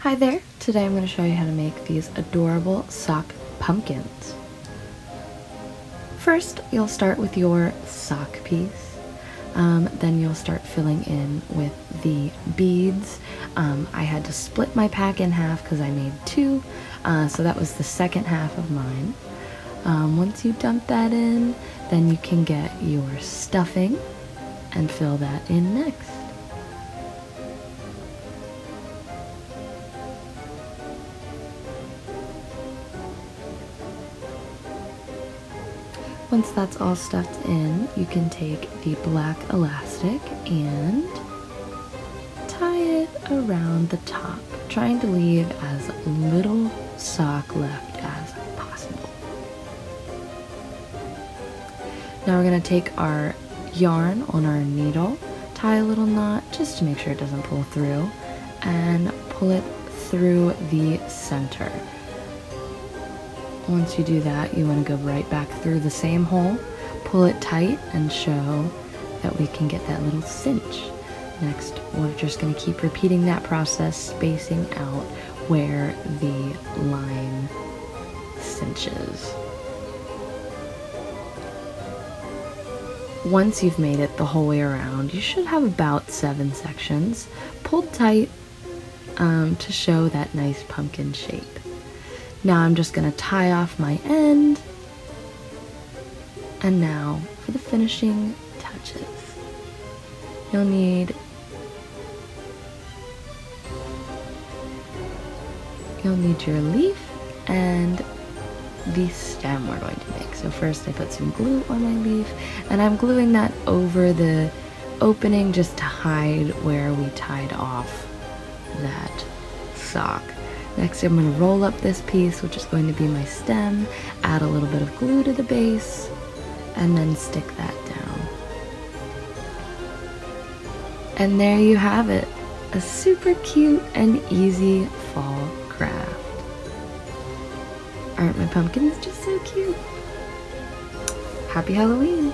Hi there! Today I'm going to show you how to make these adorable sock pumpkins. First, you'll start with your sock piece. Then you'll start filling in with the beads. I had to split my pack in half because I made two, so that was the second half of mine. Once you dump that in, then you can get your stuffing and fill that in next. Once that's all stuffed in, you can take the black elastic and tie it around the top, trying to leave as little sock left as possible. Now we're going to take our yarn on our needle, tie a little knot just to make sure it doesn't pull through, and pull it through the center. Once you do that, you want to go right back through the same hole, pull it tight, and show that we can get that little cinch. Next, we're just going to keep repeating that process, spacing out where the line cinches. Once you've made it the whole way around, you should have about 7 sections pulled tight to show that nice pumpkin shape. Now I'm just going to tie off my end, and now for the finishing touches. You'll need your leaf and the stem we're going to make. So first I put some glue on my leaf, and I'm gluing that over the opening just to hide where we tied off that sock. Next, I'm going to roll up this piece, which is going to be my stem, add a little bit of glue to the base, and then stick that down. And there you have it, a super cute and easy fall craft. Aren't my pumpkins just so cute? Happy Halloween!